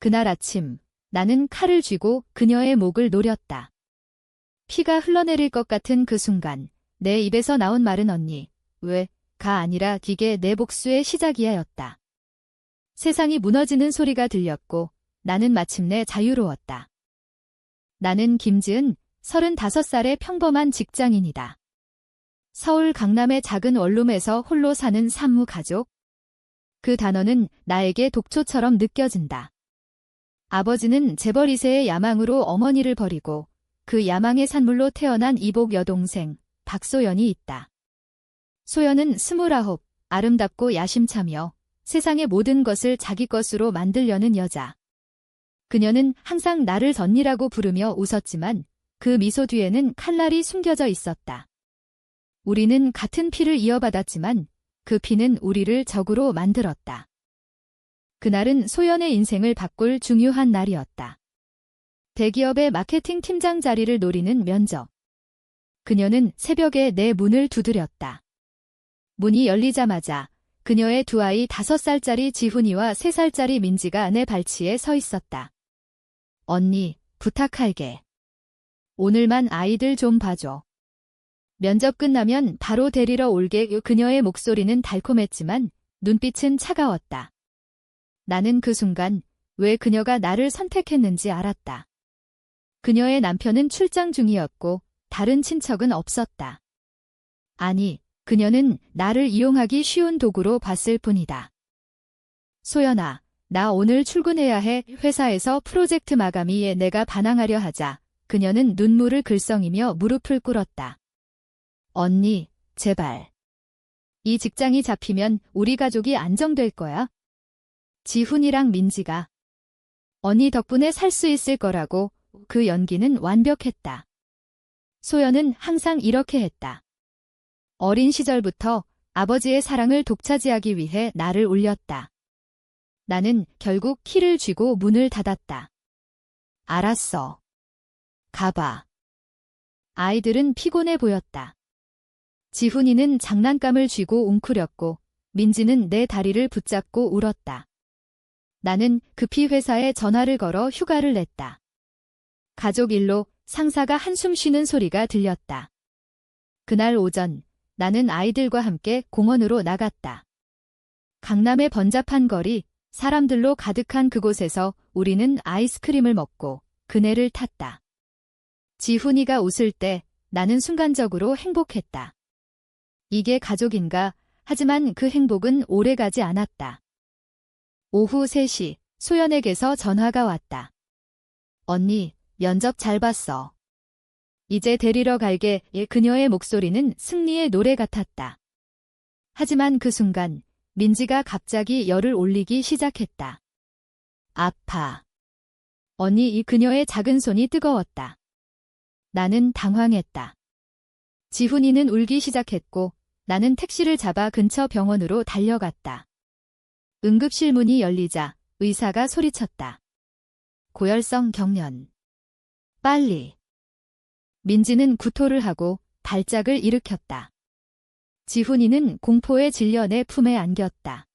그날 아침, 나는 칼을 쥐고 그녀의 목을 노렸다. 피가 흘러내릴 것 같은 그 순간, 내 입에서 나온 말은 언니, 왜,가 아니라 이게 내 복수의 시작이야 였다. 세상이 무너지는 소리가 들렸고, 나는 마침내 자유로웠다. 나는 김지은, 35살의 평범한 직장인이다. 서울 강남의 작은 원룸에서 홀로 사는 산무가족. 그 단어는 나에게 독초처럼 느껴진다. 아버지는 재벌 2세의 야망으로 어머니를 버리고 그 야망의 산물로 태어난 이복 여동생 박소연이 있다. 소연은 29, 아름답고 야심차며 세상의 모든 것을 자기 것으로 만들려는 여자. 그녀는 항상 나를 덧니라고 부르며 웃었지만 그 미소 뒤에는 칼날이 숨겨져 있었다. 우리는 같은 피를 이어받았지만 그 피는 우리를 적으로 만들었다. 그날은 소연의 인생을 바꿀 중요한 날이었다. 대기업의 마케팅 팀장 자리를 노리는 면접. 그녀는 새벽에 내 문을 두드렸다. 문이 열리자마자 그녀의 두 아이 5살짜리 지훈이와 3살짜리 민지가 내 발치에 서 있었다. 언니, 부탁할게. 오늘만 아이들 좀 봐줘. 면접 끝나면 바로 데리러 올게. 그녀의 목소리는 달콤했지만 눈빛은 차가웠다. 나는 그 순간 왜 그녀가 나를 선택했는지 알았다. 그녀의 남편은 출장 중이었고 다른 친척은 없었다. 아니, 그녀는 나를 이용하기 쉬운 도구로 봤을 뿐이다. 소연아, 나 오늘 출근해야 해. 회사에서 프로젝트 마감이에 내가 반항하려 하자 그녀는 눈물을 글썽이며 무릎을 꿇었다. 언니, 제발. 이 직장이 잡히면 우리 가족이 안정될 거야. 지훈이랑 민지가. 언니 덕분에 살 수 있을 거라고. 그 연기는 완벽했다. 소연은 항상 이렇게 했다. 어린 시절부터 아버지의 사랑을 독차지하기 위해 나를 울렸다. 나는 결국 키를 쥐고 문을 닫았다. 알았어. 가봐. 아이들은 피곤해 보였다. 지훈이는 장난감을 쥐고 웅크렸고 민지는 내 다리를 붙잡고 울었다. 나는 급히 회사에 전화를 걸어 휴가를 냈다. 가족 일로 상사가 한숨 쉬는 소리가 들렸다. 그날 오전 나는 아이들과 함께 공원으로 나갔다. 강남의 번잡한 거리, 사람들로 가득한 그곳에서 우리는 아이스크림을 먹고 그네를 탔다. 지훈이가 웃을 때 나는 순간적으로 행복했다. 이게 가족인가? 하지만 그 행복은 오래가지 않았다. 오후 3시 소연에게서 전화가 왔다. 언니, 면접 잘 봤어. 이제 데리러 갈게. 그녀의 목소리는 승리의 노래 같았다. 하지만 그 순간 민지가 갑자기 열을 올리기 시작했다. 아파. 언니, 그녀의 작은 손이 뜨거웠다. 나는 당황했다. 지훈이는 울기 시작했고 나는 택시를 잡아 근처 병원으로 달려갔다. 응급실 문이 열리자 의사가 소리쳤다. 고열성 경련. 빨리. 민지는 구토를 하고 발작을 일으켰다. 지훈이는 공포에 질려 내 품에 안겼다.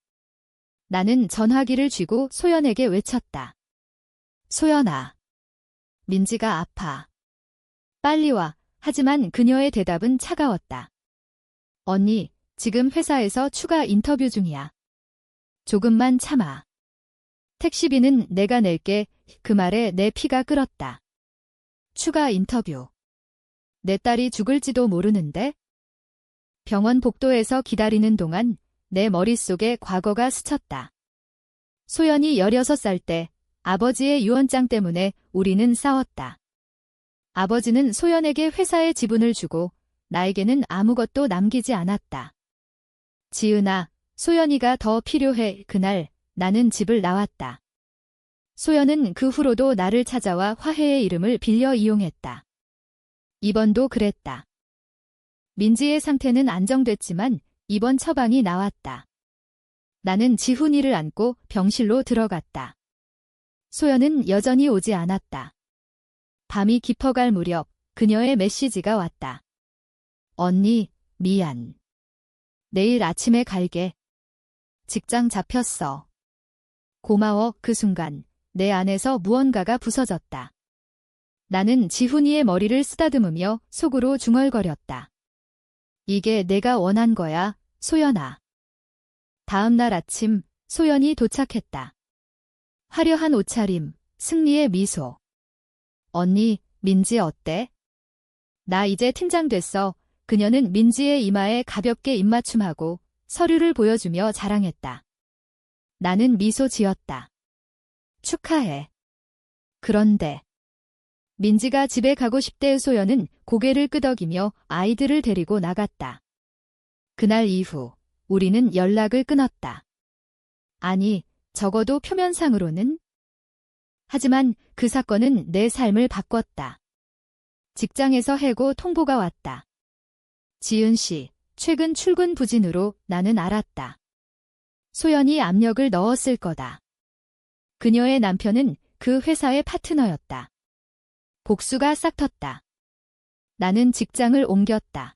나는 전화기를 쥐고 소연에게 외쳤다. 소연아. 민지가 아파. 빨리 와. 하지만 그녀의 대답은 차가웠다. 언니, 지금 회사에서 추가 인터뷰 중이야. 조금만 참아. 택시비는 내가 낼게. 그 말에 내 피가 끓었다. 추가 인터뷰. 내 딸이 죽을지도 모르는데? 병원 복도에서 기다리는 동안 내 머릿속에 과거가 스쳤다. 소연이 16살 때 아버지의 유언장 때문에 우리는 싸웠다. 아버지는 소연에게 회사의 지분을 주고 나에게는 아무것도 남기지 않았다. 지은아, 소연이가 더 필요해. 그날 나는 집을 나왔다. 소연은 그 후로도 나를 찾아와 화해의 이름을 빌려 이용했다. 이번도 그랬다. 민지의 상태는 안정됐지만 입원 처방이 나왔다. 나는 지훈이를 안고 병실로 들어갔다. 소연은 여전히 오지 않았다. 밤이 깊어갈 무렵 그녀의 메시지가 왔다. 언니, 미안. 내일 아침에 갈게. 직장 잡혔어. 고마워. 그 순간 내 안에서 무언가가 부서졌다. 나는 지훈이의 머리를 쓰다듬으며 속으로 중얼거렸다. 이게 내가 원한 거야, 소연아. 다음 날 아침, 소연이 도착했다. 화려한 옷차림, 승리의 미소. 언니, 민지 어때? 나 이제 팀장 됐어. 그녀는 민지의 이마에 가볍게 입맞춤하고 서류를 보여주며 자랑했다. 나는 미소 지었다. 축하해. 그런데 민지가 집에 가고 싶대의 소연은 고개를 끄덕이며 아이들을 데리고 나갔다. 그날 이후 우리는 연락을 끊었다. 아니, 적어도 표면상으로는. 하지만 그 사건은 내 삶을 바꿨다. 직장에서 해고 통보가 왔다. 지은 씨, 최근 출근 부진으로 나는 알았다. 소연이 압력을 넣었을 거다. 그녀의 남편은 그 회사의 파트너였다. 복수가 싹텄다. 나는 직장을 옮겼다.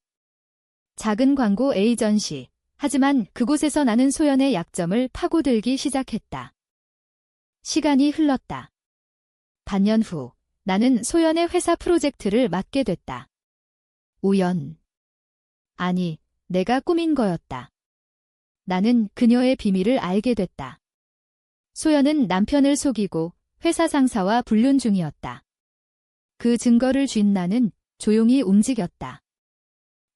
작은 광고 에이전시. 하지만 그곳에서 나는 소연의 약점을 파고들기 시작했다. 시간이 흘렀다. 반년 후 나는 소연의 회사 프로젝트를 맡게 됐다. 우연. 아니, 내가 꾸민 거였다. 나는 그녀의 비밀을 알게 됐다. 소연은 남편을 속이고 회사 상사와 불륜 중이었다. 그 증거를 쥔 나는 조용히 움직였다.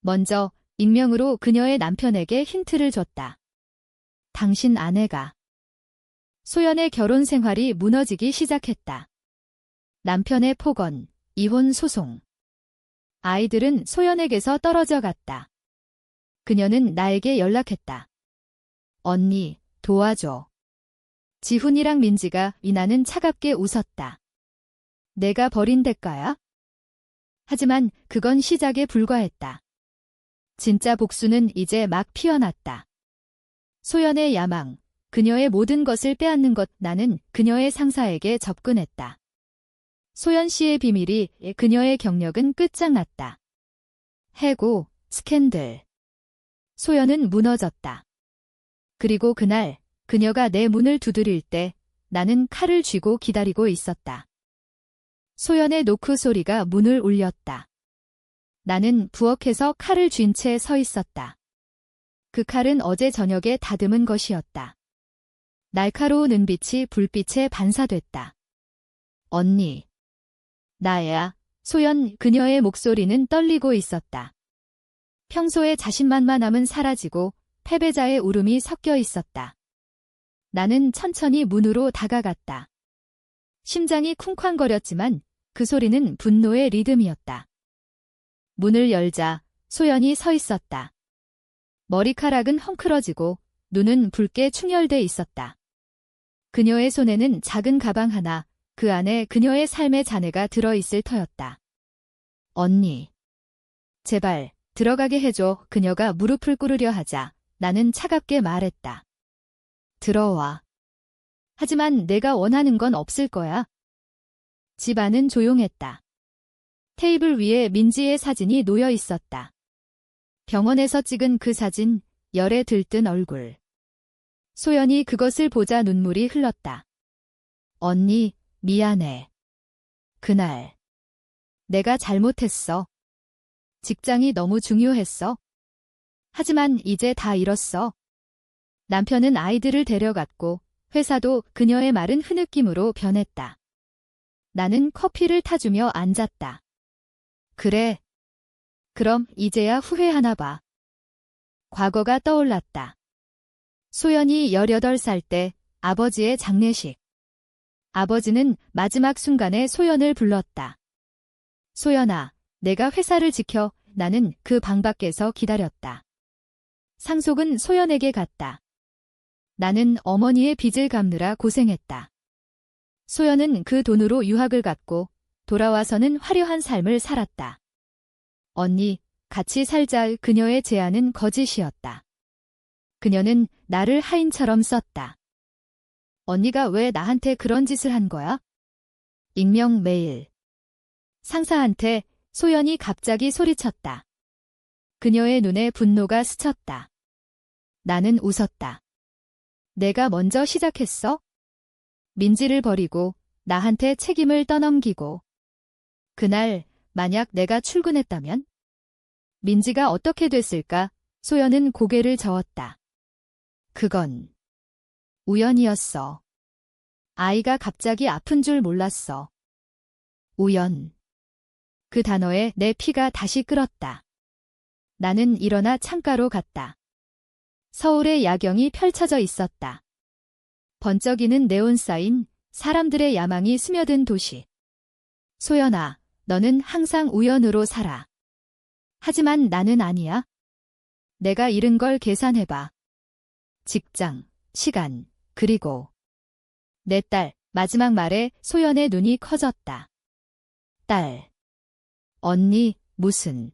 먼저 익명으로 그녀의 남편에게 힌트를 줬다. 당신 아내가. 소연의 결혼 생활이 무너지기 시작했다. 남편의 폭언, 이혼 소송. 아이들은 소연에게서 떨어져 갔다. 그녀는 나에게 연락했다. 언니, 도와줘. 지훈이랑 민지가 나는 차갑게 웃었다. 내가 버린 대가야? 하지만 그건 시작에 불과했다. 진짜 복수는 이제 막 피어났다. 소연의 야망, 그녀의 모든 것을 빼앗는 것. 나는 그녀의 상사에게 접근했다. 소연 씨의 비밀이 그녀의 경력은 끝장났다. 해고, 스캔들. 소연은 무너졌다. 그리고 그날 그녀가 내 문을 두드릴 때 나는 칼을 쥐고 기다리고 있었다. 소연의 노크 소리가 문을 울렸다. 나는 부엌에서 칼을 쥔 채 서 있었다. 그 칼은 어제 저녁에 다듬은 것이었다. 날카로운 은빛이 불빛에 반사됐다. 언니. 나야. 소연. 그녀의 목소리는 떨리고 있었다. 평소의 자신만만함은 사라지고 패배자의 울음이 섞여 있었다. 나는 천천히 문으로 다가갔다. 심장이 쿵쾅거렸지만 그 소리는 분노의 리듬이었다. 문을 열자 소연이 서 있었다. 머리카락은 헝클어지고 눈은 붉게 충혈돼 있었다. 그녀의 손에는 작은 가방 하나, 그 안에 그녀의 삶의 잔해가 들어있을 터였다. 언니. 제발 들어가게 해줘. 그녀가 무릎을 꿇으려 하자 나는 차갑게 말했다. 들어와. 하지만 내가 원하는 건 없을 거야. 집 안은 조용했다. 테이블 위에 민지의 사진이 놓여 있었다. 병원에서 찍은 그 사진, 열에 들뜬 얼굴. 소연이 그것을 보자 눈물이 흘렀다. 언니, 미안해. 그날 내가 잘못했어. 직장이 너무 중요했어. 하지만 이제 다 잃었어. 남편은 아이들을 데려갔고 회사도 그녀의 마른 흐느낌으로 변했다. 나는 커피를 타주며 앉았다. 그래. 그럼 이제야 후회하나 봐. 과거가 떠올랐다. 소연이 18살 때 아버지의 장례식. 아버지는 마지막 순간에 소연을 불렀다. 소연아, 내가 회사를 지켜. 나는 그 방 밖에서 기다렸다. 상속은 소연에게 갔다. 나는 어머니의 빚을 갚느라 고생했다. 소연은 그 돈으로 유학을 갔고 돌아와서는 화려한 삶을 살았다. 언니, 같이 살자. 그녀의 제안은 거짓이었다. 그녀는 나를 하인처럼 썼다. 언니가 왜 나한테 그런 짓을 한 거야? 익명 메일. 상사한테. 소연이 갑자기 소리쳤다. 그녀의 눈에 분노가 스쳤다. 나는 웃었다. 내가 먼저 시작했어? 민지를 버리고 나한테 책임을 떠넘기고. 그날 만약 내가 출근했다면? 민지가 어떻게 됐을까? 소연은 고개를 저었다. 그건 우연이었어. 아이가 갑자기 아픈 줄 몰랐어. 우연. 그 단어에 내 피가 다시 끓었다. 나는 일어나 창가로 갔다. 서울의 야경이 펼쳐져 있었다. 번쩍이는 네온사인, 사람들의 야망이 스며든 도시. 소연아, 너는 항상 우연으로 살아. 하지만 나는 아니야. 내가 잃은 걸 계산해봐. 직장, 시간, 그리고 내 딸. 마지막 말에 소연의 눈이 커졌다. 딸. 언니, 무슨.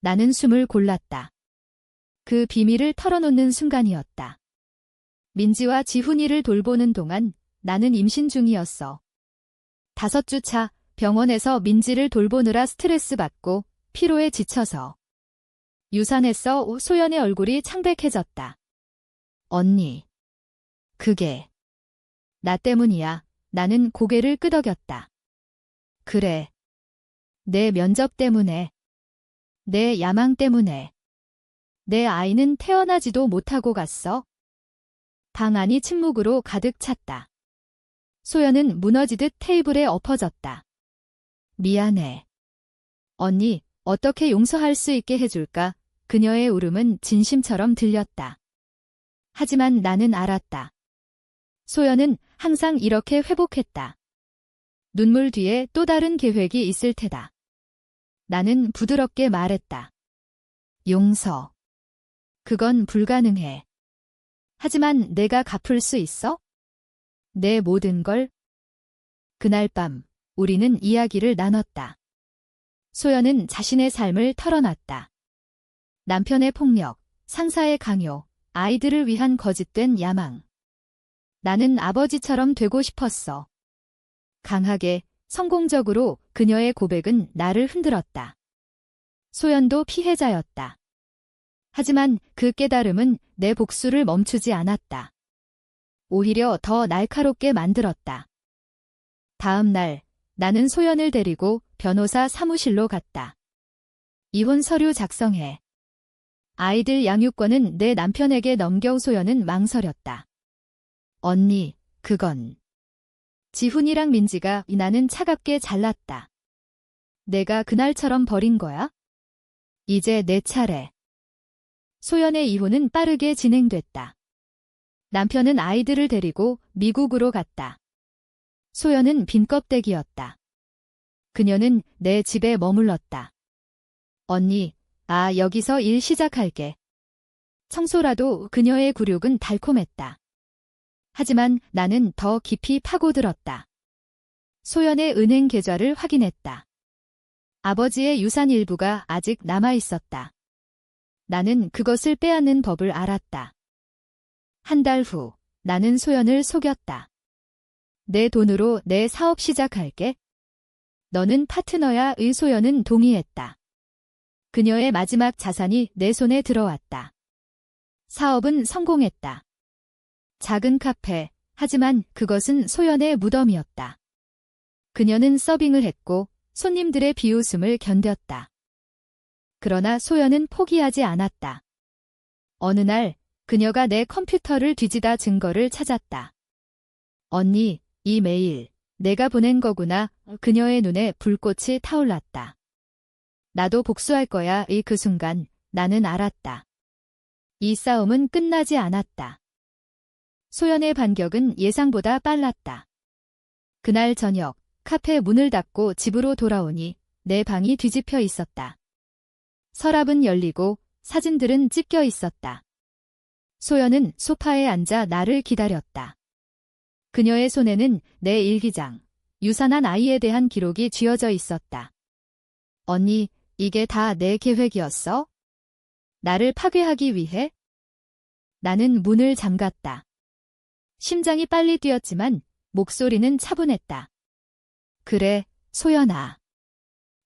나는 숨을 골랐다. 그 비밀을 털어놓는 순간이었다. 민지와 지훈이를 돌보는 동안 나는 임신 중이었어. 5주 차 병원에서 민지를 돌보느라 스트레스 받고 피로에 지쳐서 유산했어. 소연의 얼굴이 창백해졌다. 언니. 그게 나 때문이야. 나는 고개를 끄덕였다. 그래. 내 면접 때문에. 내 야망 때문에. 내 아이는 태어나지도 못하고 갔어. 방 안이 침묵으로 가득 찼다. 소연은 무너지듯 테이블에 엎어졌다. 미안해. 언니, 어떻게 용서할 수 있게 해줄까? 그녀의 울음은 진심처럼 들렸다. 하지만 나는 알았다. 소연은 항상 이렇게 회복했다. 눈물 뒤에 또 다른 계획이 있을 테다. 나는 부드럽게 말했다. 용서. 그건 불가능해. 하지만 내가 갚을 수 있어? 내 모든 걸? 그날 밤 우리는 이야기를 나눴다. 소연은 자신의 삶을 털어놨다. 남편의 폭력, 상사의 강요, 아이들을 위한 거짓된 야망. 나는 아버지처럼 되고 싶었어. 강하게, 성공적으로 그녀의 고백은 나를 흔들었다. 소연도 피해자였다. 하지만 그 깨달음은 내 복수를 멈추지 않았다. 오히려 더 날카롭게 만들었다. 다음 날, 나는 소연을 데리고 변호사 사무실로 갔다. 이혼 서류 작성해. 아이들 양육권은 내 남편에게 넘겨. 소연은 망설였다. 언니, 그건. 지훈이랑 민지가. 나는 차갑게 잘랐다. 내가 그날처럼 버린 거야? 이제 내 차례. 소연의 이혼은 빠르게 진행됐다. 남편은 아이들을 데리고 미국으로 갔다. 소연은 빈 껍데기였다. 그녀는 내 집에 머물렀다. 언니, 여기서 일 시작할게. 청소라도. 그녀의 굴욕은 달콤했다. 하지만 나는 더 깊이 파고들었다. 소연의 은행 계좌를 확인했다. 아버지의 유산 일부가 아직 남아있었다. 나는 그것을 빼앗는 법을 알았다. 한 달 후, 나는 소연을 속였다. 내 돈으로 내 사업 시작할게. 너는 파트너야. 소연은 동의했다. 그녀의 마지막 자산이 내 손에 들어왔다. 사업은 성공했다. 작은 카페, 하지만 그것은 소연의 무덤이었다. 그녀는 서빙을 했고 손님들의 비웃음을 견뎠다. 그러나 소연은 포기하지 않았다. 어느 날 그녀가 내 컴퓨터를 뒤지다 증거를 찾았다. 언니, 이 메일, 내가 보낸 거구나. 그녀의 눈에 불꽃이 타올랐다. 나도 복수할 거야. 그 순간 나는 알았다. 이 싸움은 끝나지 않았다. 소연의 반격은 예상보다 빨랐다. 그날 저녁, 카페 문을 닫고 집으로 돌아오니 내 방이 뒤집혀 있었다. 서랍은 열리고 사진들은 찢겨 있었다. 소연은 소파에 앉아 나를 기다렸다. 그녀의 손에는 내 일기장, 유산한 아이에 대한 기록이 쥐어져 있었다. 언니, 이게 다 내 계획이었어? 나를 파괴하기 위해? 나는 문을 잠갔다. 심장이 빨리 뛰었지만 목소리는 차분했다. 그래, 소연아.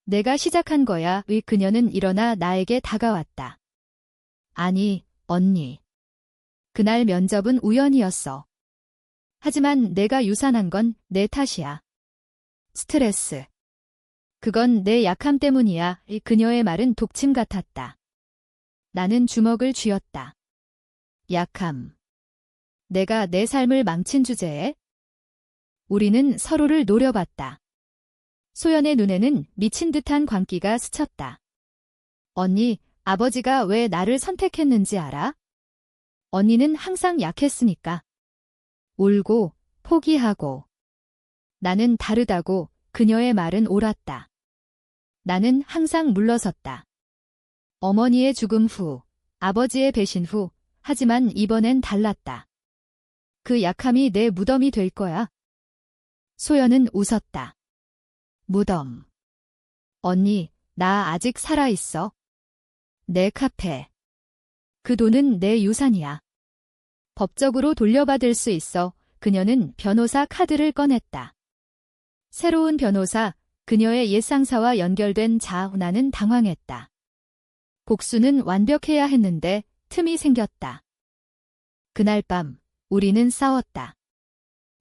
내가 시작한 거야. 그녀는 일어나 나에게 다가왔다. 아니, 언니. 그날 면접은 우연이었어. 하지만 내가 유산한 건 내 탓이야. 스트레스. 그건 내 약함 때문이야. 그녀의 말은 독침 같았다. 나는 주먹을 쥐었다. 약함. 내가 내 삶을 망친 주제에? 우리는 서로를 노려봤다. 소연의 눈에는 미친 듯한 광기가 스쳤다. 언니, 아버지가 왜 나를 선택했는지 알아? 언니는 항상 약했으니까. 울고, 포기하고. 나는 다르다고. 그녀의 말은 옳았다. 나는 항상 물러섰다. 어머니의 죽음 후, 아버지의 배신 후, 하지만 이번엔 달랐다. 그 약함이 내 무덤이 될 거야. 소연은 웃었다. 무덤. 언니, 나 아직 살아있어. 내 카페. 그 돈은 내 유산이야. 법적으로 돌려받을 수 있어. 그녀는 변호사 카드를 꺼냈다. 새로운 변호사, 그녀의 옛 상사와 연결된 자. 나는 당황했다. 복수는 완벽해야 했는데 틈이 생겼다. 그날 밤 우리는 싸웠다.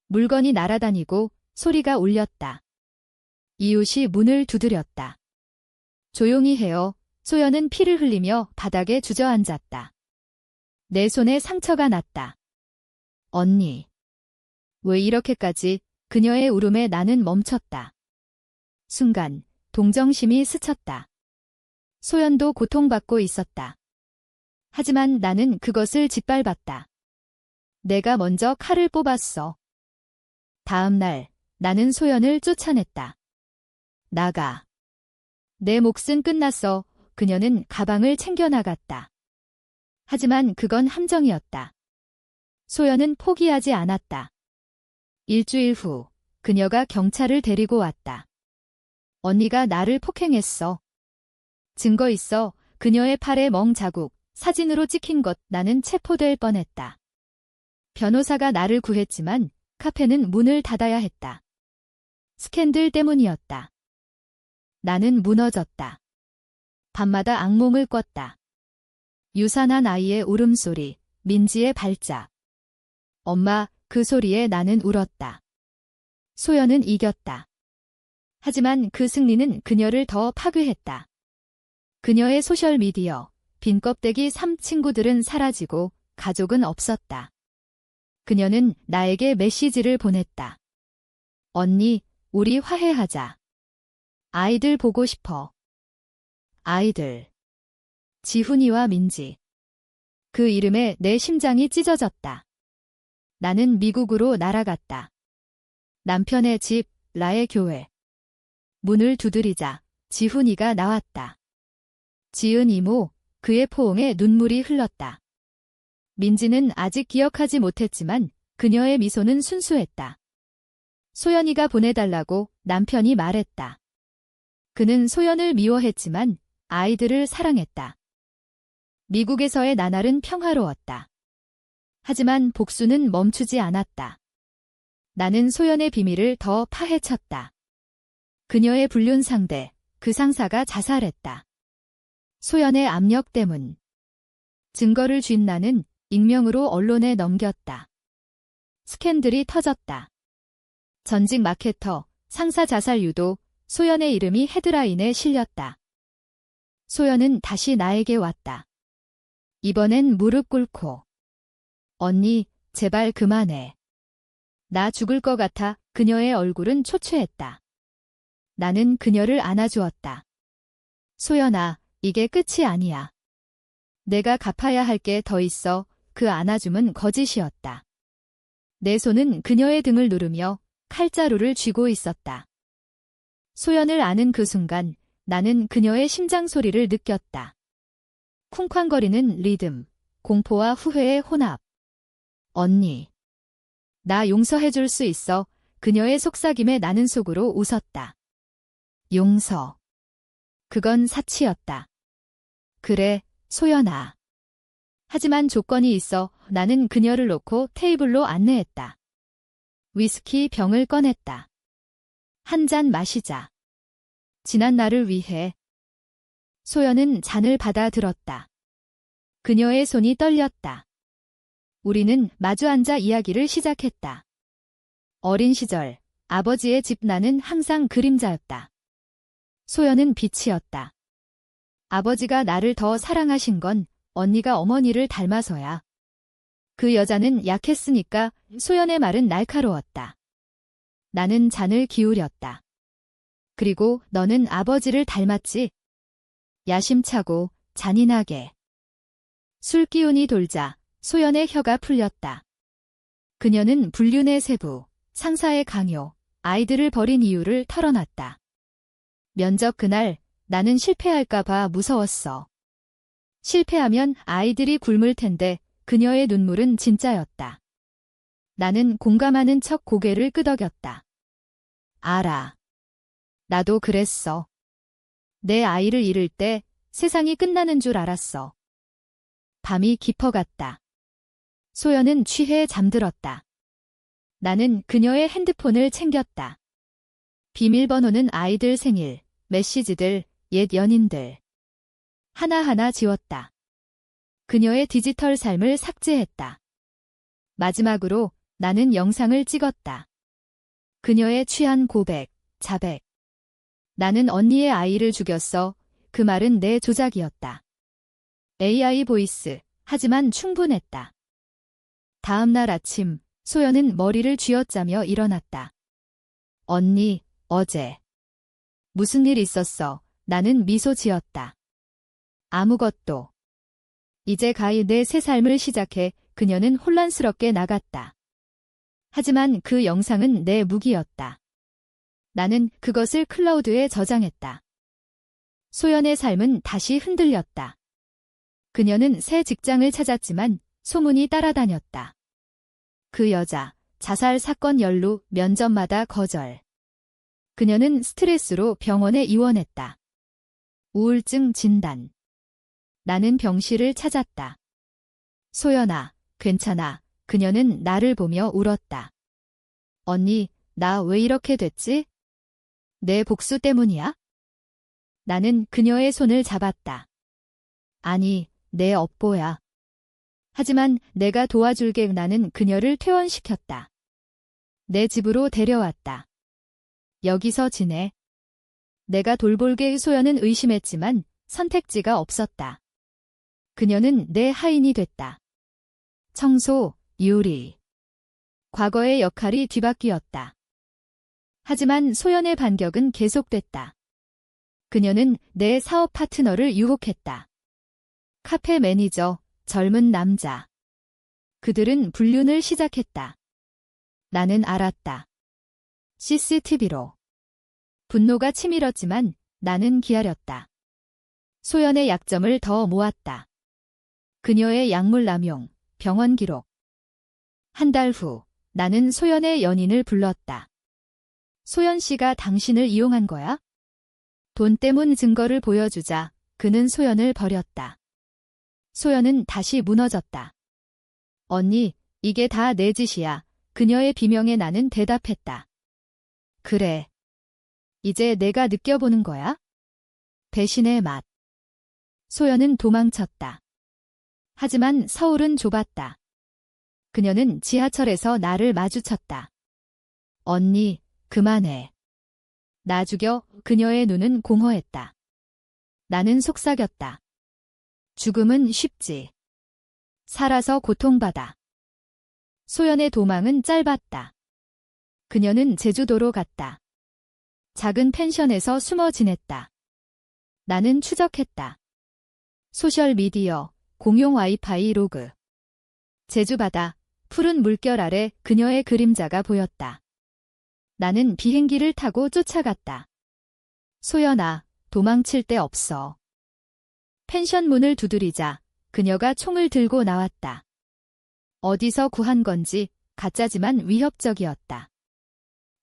물건이 날아다니고 소리가 울렸다. 이웃이 문을 두드렸다. 조용히 해요. 소연은 피를 흘리며 바닥에 주저앉았다. 내 손에 상처가 났다. 언니. 왜 이렇게까지? 그녀의 울음에 나는 멈췄다. 순간 동정심이 스쳤다. 소연도 고통받고 있었다. 하지만 나는 그것을 짓밟았다. 내가 먼저 칼을 뽑았어. 다음 날 나는 소연을 쫓아냈다. 나가. 내 몫은 끝났어. 그녀는 가방을 챙겨나갔다. 하지만 그건 함정이었다. 소연은 포기하지 않았다. 일주일 후 그녀가 경찰을 데리고 왔다. 언니가 나를 폭행했어. 증거 있어. 그녀의 팔에 멍 자국, 사진으로 찍힌 것. 나는 체포될 뻔했다. 변호사가 나를 구했지만 카페는 문을 닫아야 했다. 스캔들 때문이었다. 나는 무너졌다. 밤마다 악몽을 꿨다. 유산한 아이의 울음소리, 민지의 발작. 엄마, 그 소리에 나는 울었다. 소연은 이겼다. 하지만 그 승리는 그녀를 더 파괴했다. 그녀의 소셜미디어, 빈 껍데기 3 친구들은 사라지고 가족은 없었다. 그녀는 나에게 메시지를 보냈다. 언니, 우리 화해하자. 아이들 보고 싶어. 아이들. 지훈이와 민지. 그 이름에 내 심장이 찢어졌다. 나는 미국으로 날아갔다. 남편의 집, 라의 교회. 문을 두드리자 지훈이가 나왔다. 지은 이모, 그의 포옹에 눈물이 흘렀다. 민지는 아직 기억하지 못했지만 그녀의 미소는 순수했다. 소연이가 보내달라고 남편이 말했다. 그는 소연을 미워했지만 아이들을 사랑했다. 미국에서의 나날은 평화로웠다. 하지만 복수는 멈추지 않았다. 나는 소연의 비밀을 더 파헤쳤다. 그녀의 불륜 상대, 그 상사가 자살했다. 소연의 압력 때문. 증거를 쥔 나는 익명으로 언론에 넘겼다. 스캔들이 터졌다. 전직 마케터, 상사 자살 유도, 소연의 이름이 헤드라인에 실렸다. 소연은 다시 나에게 왔다. 이번엔 무릎 꿇고. 언니, 제발 그만해. 나 죽을 것 같아. 그녀의 얼굴은 초췌했다. 나는 그녀를 안아주었다. 소연아, 이게 끝이 아니야. 내가 갚아야 할 게 더 있어. 그 안아줌은 거짓이었다. 내 손은 그녀의 등을 누르며 칼자루를 쥐고 있었다. 소연을 아는 그 순간 나는 그녀의 심장 소리를 느꼈다. 쿵쾅거리는 리듬, 공포와 후회의 혼합. 언니. 나 용서해줄 수 있어. 그녀의 속삭임에 나는 속으로 웃었다. 용서. 그건 사치였다. 그래, 소연아. 하지만 조건이 있어. 나는 그녀를 놓고 테이블로 안내했다. 위스키 병을 꺼냈다. 한 잔 마시자. 지난 날을 위해. 소연은 잔을 받아 들었다. 그녀의 손이 떨렸다. 우리는 마주 앉아 이야기를 시작했다. 어린 시절 아버지의 집 나는 항상 그림자였다. 소연은 빛이었다. 아버지가 나를 더 사랑하신 건 언니가 어머니를 닮아서야. 그 여자는 약했으니까 소연의 말은 날카로웠다. 나는 잔을 기울였다. 그리고 너는 아버지를 닮았지? 야심차고 잔인하게. 술 기운이 돌자 소연의 혀가 풀렸다. 그녀는 불륜의 세부, 상사의 강요, 아이들을 버린 이유를 털어놨다. 면접 그날 나는 실패할까봐 무서웠어. 실패하면 아이들이 굶을 텐데 그녀의 눈물은 진짜였다. 나는 공감하는 척 고개를 끄덕였다. 알아. 나도 그랬어. 내 아이를 잃을 때 세상이 끝나는 줄 알았어. 밤이 깊어갔다. 소연은 취해 잠들었다. 나는 그녀의 핸드폰을 챙겼다. 비밀번호는 아이들 생일, 메시지들, 옛 연인들. 하나하나 지웠다. 그녀의 디지털 삶을 삭제했다. 마지막으로 나는 영상을 찍었다. 그녀의 취한 고백, 자백. 나는 언니의 아이를 죽였어. 그 말은 내 조작이었다. AI 보이스, 하지만 충분했다. 다음 날 아침, 소연은 머리를 쥐어짜며 일어났다. 언니, 어제. 무슨 일 있었어? 나는 미소 지었다. 아무것도. 이제 가히 내 새 삶을 시작해. 그녀는 혼란스럽게 나갔다. 하지만 그 영상은 내 무기였다. 나는 그것을 클라우드에 저장했다. 소연의 삶은 다시 흔들렸다. 그녀는 새 직장을 찾았지만 소문이 따라다녔다. 그 여자, 자살 사건 연루, 면접마다 거절. 그녀는 스트레스로 병원에 입원했다. 우울증 진단. 나는 병실을 찾았다. 소연아, 괜찮아. 그녀는 나를 보며 울었다. 언니, 나 왜 이렇게 됐지? 내 복수 때문이야? 나는 그녀의 손을 잡았다. 아니, 내 업보야. 하지만 내가 도와줄게. 나는 그녀를 퇴원시켰다. 내 집으로 데려왔다. 여기서 지내. 내가 돌볼게. 소연은 의심했지만 선택지가 없었다. 그녀는 내 하인이 됐다. 청소, 요리. 과거의 역할이 뒤바뀌었다. 하지만 소연의 반격은 계속됐다. 그녀는 내 사업 파트너를 유혹했다. 카페 매니저, 젊은 남자. 그들은 불륜을 시작했다. 나는 알았다. CCTV로. 분노가 치밀었지만 나는 기다렸다. 소연의 약점을 더 모았다. 그녀의 약물 남용, 병원 기록. 한 달 후, 나는 소연의 연인을 불렀다. 소연 씨가 당신을 이용한 거야? 돈 때문 증거를 보여주자 그는 소연을 버렸다. 소연은 다시 무너졌다. 언니, 이게 다 내 짓이야. 그녀의 비명에 나는 대답했다. 그래. 이제 내가 느껴보는 거야? 배신의 맛. 소연은 도망쳤다. 하지만 서울은 좁았다. 그녀는 지하철에서 나를 마주쳤다. 언니, 그만해. 나 죽여. 그녀의 눈은 공허했다. 나는 속삭였다. 죽음은 쉽지. 살아서 고통받아. 소연의 도망은 짧았다. 그녀는 제주도로 갔다. 작은 펜션에서 숨어 지냈다. 나는 추적했다. 소셜미디어, 공용 와이파이 로그. 제주바다, 푸른 물결 아래 그녀의 그림자가 보였다. 나는 비행기를 타고 쫓아갔다. 소연아, 도망칠 데 없어. 펜션 문을 두드리자 그녀가 총을 들고 나왔다. 어디서 구한 건지 가짜지만 위협적이었다.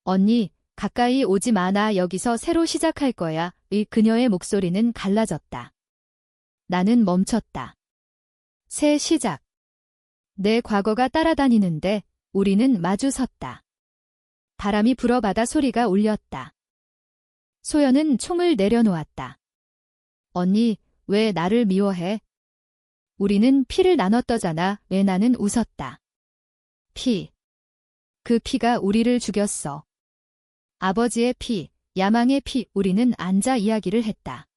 언니, 가까이 오지 마나. 여기서 새로 시작할 거야. 의 그녀의 목소리는 갈라졌다. 나는 멈췄다. 새 시작. 내 과거가 따라다니는데 우리는 마주 섰다. 바람이 불어 바다 소리가 울렸다. 소연은 총을 내려놓았다. 언니, 왜 나를 미워해? 우리는 피를 나눴더잖아. 왜? 나는 웃었다. 피. 그 피가 우리를 죽였어. 아버지의 피, 야망의 피, 우리는 앉아 이야기를 했다.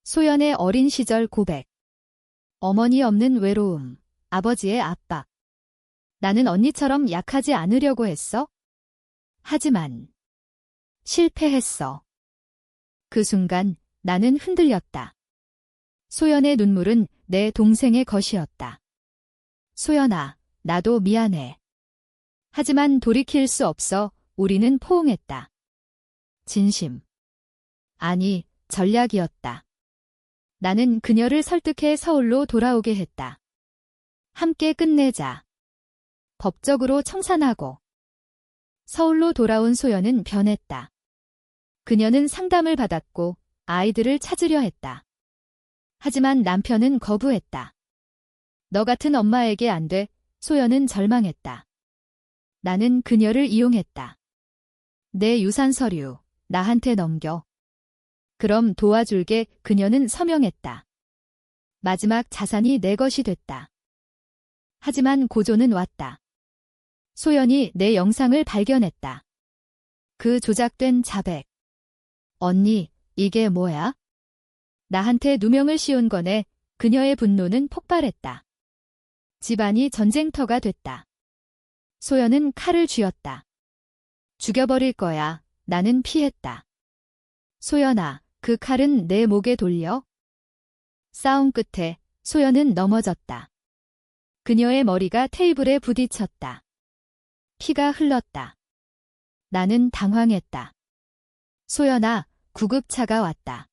소연의 어린 시절 고백. 어머니 없는 외로움, 아버지의 압박. 나는 언니처럼 약하지 않으려고 했어. 하지만 실패했어. 그 순간 나는 흔들렸다. 소연의 눈물은 내 동생의 것이었다. 소연아, 나도 미안해. 하지만 돌이킬 수 없어. 우리는 포옹했다. 진심. 아니, 전략이었다. 나는 그녀를 설득해 서울로 돌아오게 했다. 함께 끝내자. 법적으로 청산하고. 서울로 돌아온 소연은 변했다. 그녀는 상담을 받았고 아이들을 찾으려 했다. 하지만 남편은 거부했다. 너 같은 엄마에게 안 돼. 소연은 절망했다. 나는 그녀를 이용했다. 내 유산 서류, 나한테 넘겨. 그럼 도와줄게. 그녀는 서명했다. 마지막 자산이 내 것이 됐다. 하지만 고조는 왔다. 소연이 내 영상을 발견했다. 그 조작된 자백. 언니, 이게 뭐야? 나한테 누명을 씌운 거네. 그녀의 분노는 폭발했다. 집안이 전쟁터가 됐다. 소연은 칼을 쥐었다. 죽여버릴 거야. 나는 피했다. 소연아, 그 칼은 내 목에 돌려? 싸움 끝에 소연은 넘어졌다. 그녀의 머리가 테이블에 부딪혔다. 피가 흘렀다. 나는 당황했다. 소연아, 구급차가 왔다.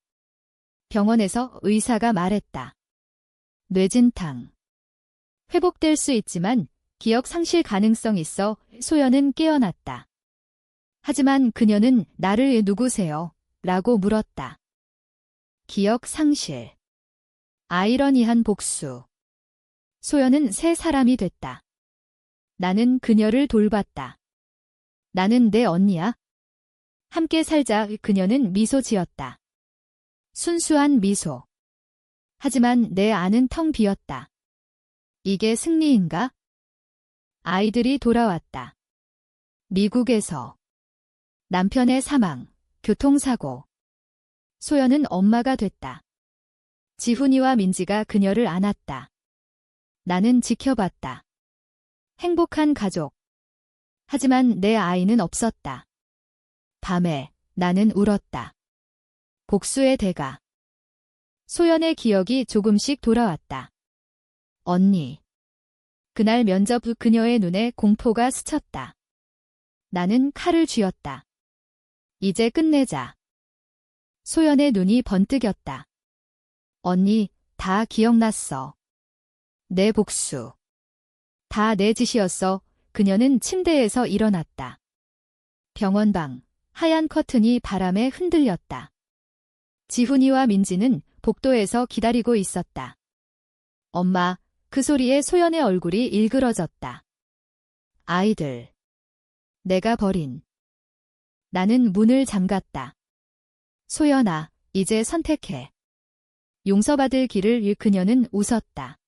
병원에서 의사가 말했다. 뇌진탕. 회복될 수 있지만 기억 상실 가능성 있어. 소연은 깨어났다. 하지만 그녀는 나를 누구세요? 라고 물었다. 기억 상실. 아이러니한 복수. 소연은 새 사람이 됐다. 나는 그녀를 돌봤다. 나는 내 언니야. 함께 살자. 그녀는 미소 지었다. 순수한 미소. 하지만 내 안은 텅 비었다. 이게 승리인가? 아이들이 돌아왔다. 미국에서. 남편의 사망, 교통사고. 소연은 엄마가 됐다. 지훈이와 민지가 그녀를 안았다. 나는 지켜봤다. 행복한 가족. 하지만 내 아이는 없었다. 밤에 나는 울었다. 복수의 대가. 소연의 기억이 조금씩 돌아왔다. 언니. 그날 면접 후 그녀의 눈에 공포가 스쳤다. 나는 칼을 쥐었다. 이제 끝내자. 소연의 눈이 번뜩였다. 언니, 다 기억났어. 내 복수. 다 내 짓이었어. 그녀는 침대에서 일어났다. 병원방, 하얀 커튼이 바람에 흔들렸다. 지훈이와 민지는 복도에서 기다리고 있었다. 엄마, 그 소리에 소연의 얼굴이 일그러졌다. 아이들. 내가 버린. 나는 문을 잠갔다. 소연아, 이제 선택해. 용서받을 길을. 그녀는 웃었다.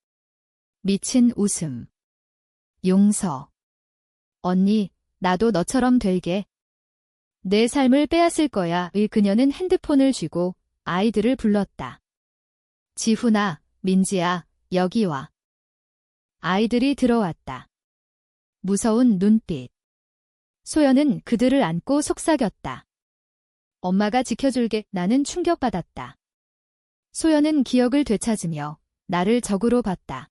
미친 웃음. 용서. 언니, 나도 너처럼 될게. 내 삶을 빼앗을 거야. 그녀는 핸드폰을 쥐고 아이들을 불렀다. 지훈아, 민지야, 여기 와. 아이들이 들어왔다. 무서운 눈빛. 소연은 그들을 안고 속삭였다. 엄마가 지켜줄게. 나는 충격받았다. 소연은 기억을 되찾으며 나를 적으로 봤다.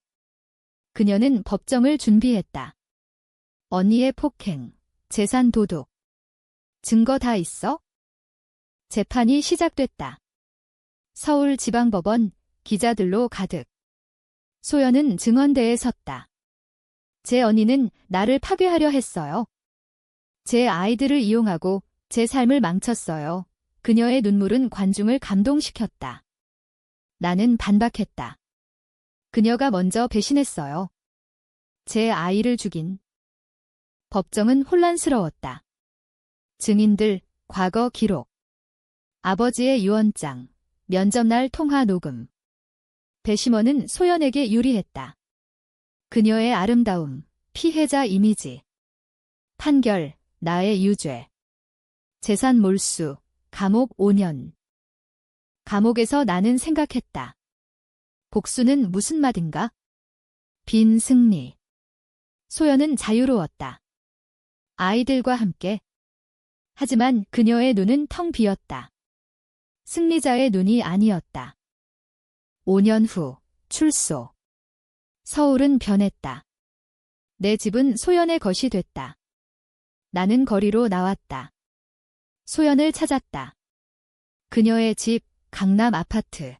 그녀는 법정을 준비했다. 언니의 폭행, 재산 도둑. 증거 다 있어? 재판이 시작됐다. 서울지방법원, 기자들로 가득. 소연은 증언대에 섰다. 제 언니는 나를 파괴하려 했어요. 제 아이들을 이용하고 제 삶을 망쳤어요. 그녀의 눈물은 관중을 감동시켰다. 나는 반박했다. 그녀가 먼저 배신했어요. 제 아이를 죽인. 법정은 혼란스러웠다. 증인들, 과거 기록. 아버지의 유언장, 면접날 통화 녹음. 배심원은 소연에게 유리했다. 그녀의 아름다움, 피해자 이미지. 판결, 나의 유죄. 재산 몰수, 감옥 5년. 감옥에서 나는 생각했다. 복수는 무슨 말인가? 빈 승리. 소연은 자유로웠다. 아이들과 함께. 하지만 그녀의 눈은 텅 비었다. 승리자의 눈이 아니었다. 5년 후, 출소. 서울은 변했다. 내 집은 소연의 것이 됐다. 나는 거리로 나왔다. 소연을 찾았다. 그녀의 집, 강남 아파트.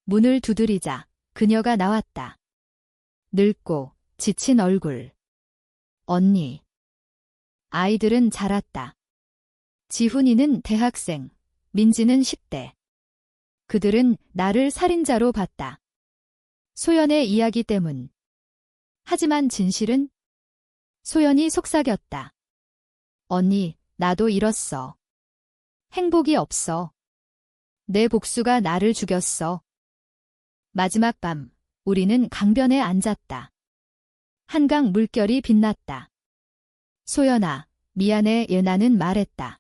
문을 두드리자 그녀가 나왔다. 늙고 지친 얼굴. 언니. 아이들은 자랐다. 지훈이는 대학생, 민지는 10대. 그들은 나를 살인자로 봤다. 소연의 이야기 때문. 하지만 진실은? 소연이 속삭였다. 언니, 나도 잃었어. 행복이 없어. 내 복수가 나를 죽였어. 마지막 밤, 우리는 강변에 앉았다. 한강 물결이 빛났다. 소연아, 미안해 예나는 말했다.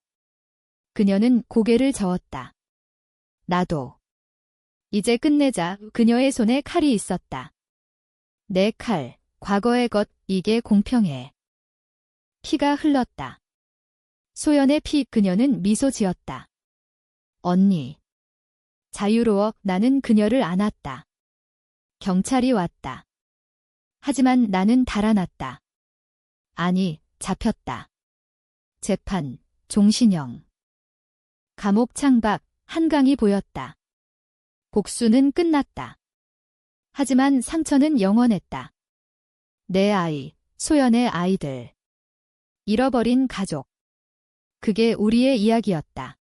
그녀는 고개를 저었다. 나도. 이제 끝내자. 그녀의 손에 칼이 있었다. 내 칼, 과거의 것, 이게 공평해. 피가 흘렀다. 소연의 피. 그녀는 미소 지었다. 언니. 자유로워. 나는 그녀를 안았다. 경찰이 왔다. 하지만 나는 달아났다. 아니, 잡혔다. 재판, 종신형. 감옥 창밖, 한강이 보였다. 복수는 끝났다. 하지만 상처는 영원했다. 내 아이, 소연의 아이들. 잃어버린 가족. 그게 우리의 이야기였다.